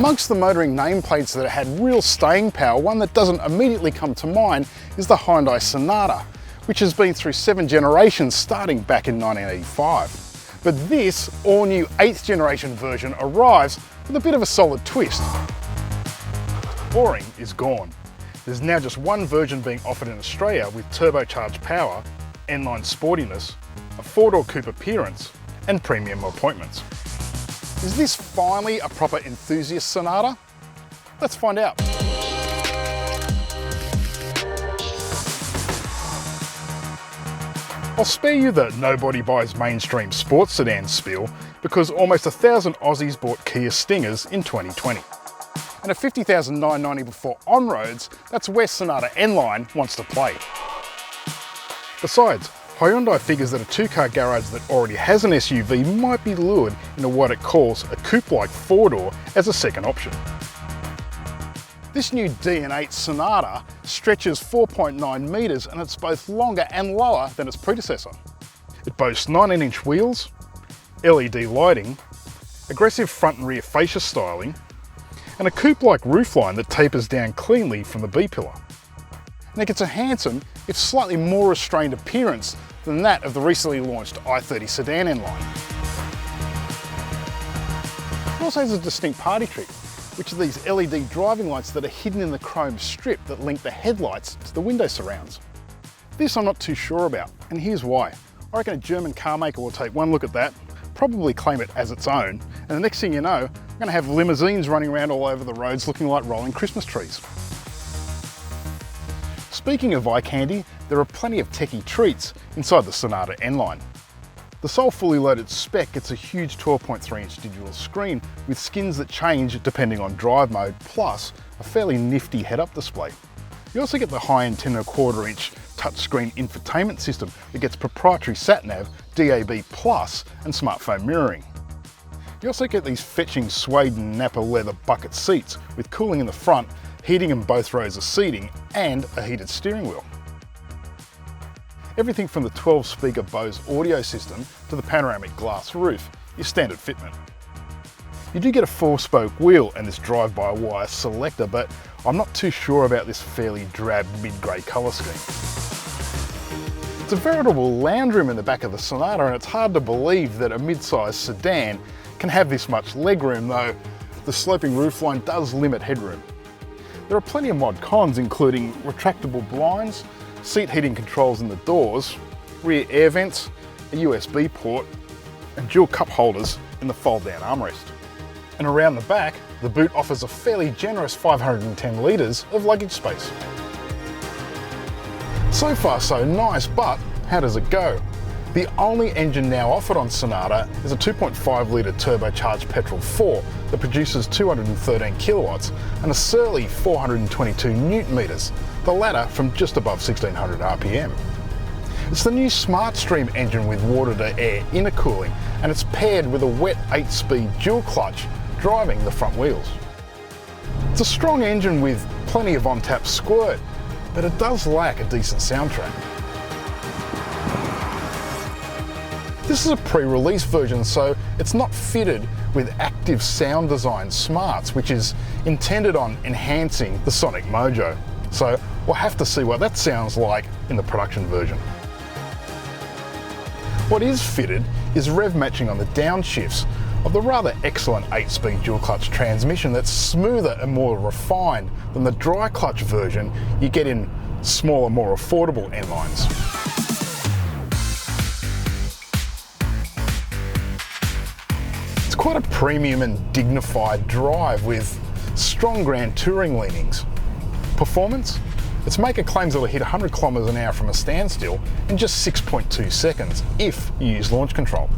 Amongst the motoring nameplates that had real staying power, one that doesn't immediately come to mind is the Hyundai Sonata, which has been through 7 generations starting back in 1985. But this all-new 8th generation version arrives with a bit of a solid twist. Boring is gone. There's now just one version being offered in Australia with turbocharged power, N Line sportiness, a 4-door coupe appearance, and premium appointments. Is this finally a proper enthusiast Sonata? Let's find out. I'll spare you the nobody buys mainstream sports sedan spiel because almost 1,000 Aussies bought Kia Stingers in 2020. And at $50,990 before on-roads, that's where Sonata N Line wants to play. Besides, Hyundai figures that a 2-car garage that already has an SUV might be lured into what it calls a coupe-like 4-door as a second option. This new DN8 Sonata stretches 4.9 metres and it's both longer and lower than its predecessor. It boasts 19-inch wheels, LED lighting, aggressive front and rear fascia styling, and a coupe-like roofline that tapers down cleanly from the B-pillar. And it gets a handsome, if slightly more restrained appearance than that of the recently launched i30 Sedan N Line. It also has a distinct party trick, which are these LED driving lights that are hidden in the chrome strip that link the headlights to the window surrounds. This I'm not too sure about, and here's why. I reckon a German car maker will take one look at that, probably claim it as its own, and the next thing you know, we're going to have limousines running around all over the roads looking like rolling Christmas trees. Speaking of eye candy, there are plenty of techie treats inside the Sonata N Line. The sole fully loaded spec gets a huge 12.3-inch digital screen with skins that change depending on drive mode, plus a fairly nifty head-up display. You also get the high-end 10.25-inch touchscreen infotainment system that gets proprietary sat-nav, DAB+, and smartphone mirroring. You also get these fetching suede and Napa leather bucket seats with cooling in the front, heating in both rows of seating, and a heated steering wheel. Everything from the 12-speaker Bose audio system to the panoramic glass roof is standard fitment. You do get a 4-spoke wheel and this drive-by-wire selector, but I'm not too sure about this fairly drab mid-grey colour scheme. It's a veritable lounge room in the back of the Sonata, and it's hard to believe that a mid-sized sedan can have this much legroom, though the sloping roofline does limit headroom. There are plenty of mod cons, including retractable blinds, seat heating controls in the doors, rear air vents, a USB port, and dual cup holders in the fold-down armrest. And around the back, the boot offers a fairly generous 510 litres of luggage space. So far so nice, but how does it go? The only engine now offered on Sonata is a 2.5 litre turbocharged petrol 4 that produces 213 kilowatts and a surly 422 newton metres, the latter from just above 1600 RPM. It's the new SmartStream engine with water-to-air intercooling, and it's paired with a wet 8-speed dual clutch driving the front wheels. It's a strong engine with plenty of on-tap squirt, but it does lack a decent soundtrack. This is a pre-release version, so it's not fitted with active sound design smarts, which is intended on enhancing the sonic mojo. So we'll have to see what that sounds like in the production version. What is fitted is rev matching on the downshifts of the rather excellent 8-speed dual clutch transmission that's smoother and more refined than the dry clutch version you get in smaller, more affordable N Lines. It's quite a premium and dignified drive with strong Grand Touring leanings. Performance? Its maker claims it'll hit 100 km an hour from a standstill in just 6.2 seconds if you use launch control.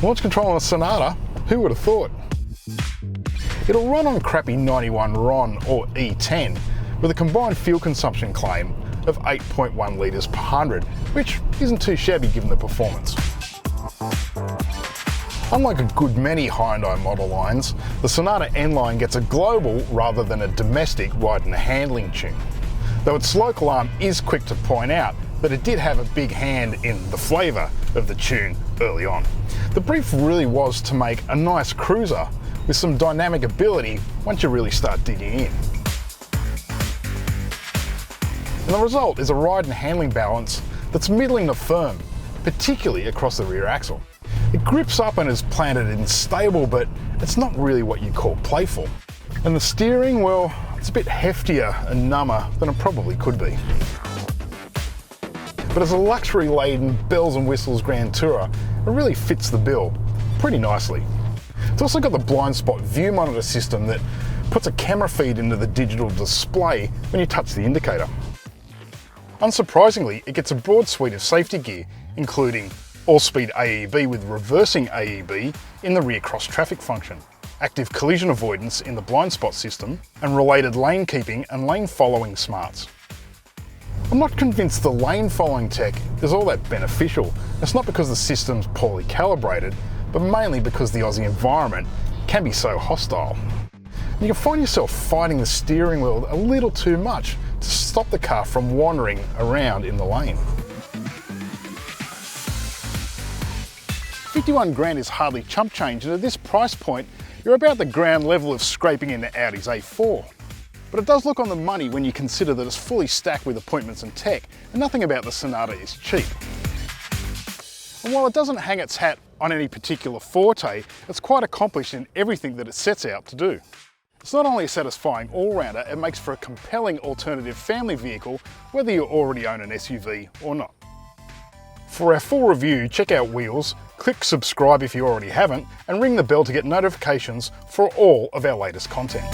Launch control on a Sonata? Who would have thought? It'll run on crappy 91 RON or E10 with a combined fuel consumption claim of 8.1 litres per 100, which isn't too shabby given the performance. Unlike a good many Hyundai model lines, the Sonata N Line gets a global rather than a domestic ride and handling tune. Though its local arm is quick to point out that it did have a big hand in the flavour of the tune early on. The brief really was to make a nice cruiser with some dynamic ability once you really start digging in. And the result is a ride and handling balance that's middling to firm, particularly across the rear axle. It grips up and is planted and stable, but it's not really what you'd call playful. And the steering, well, it's a bit heftier and number than it probably could be. But as a luxury-laden bells and whistles Grand Tourer, it really fits the bill pretty nicely. It's also got the blind spot view monitor system that puts a camera feed into the digital display when you touch the indicator. Unsurprisingly, it gets a broad suite of safety gear, including all-speed AEB with reversing AEB in the rear cross-traffic function, active collision avoidance in the blind spot system, and related lane keeping and lane following smarts. I'm not convinced the lane following tech is all that beneficial. It's not because the system's poorly calibrated, but mainly because the Aussie environment can be so hostile. You can find yourself fighting the steering wheel a little too much to stop the car from wandering around in the lane. 51 grand is hardly chump change, and at this price point, you're about the ground level of scraping into Audi's A4. But it does look on the money when you consider that it's fully stacked with appointments and tech, and nothing about the Sonata is cheap. And while it doesn't hang its hat on any particular forte, it's quite accomplished in everything that it sets out to do. It's not only a satisfying all-rounder, it makes for a compelling alternative family vehicle, whether you already own an SUV or not. For our full review, check out wheels, click subscribe if you already haven't, and ring the bell to get notifications for all of our latest content.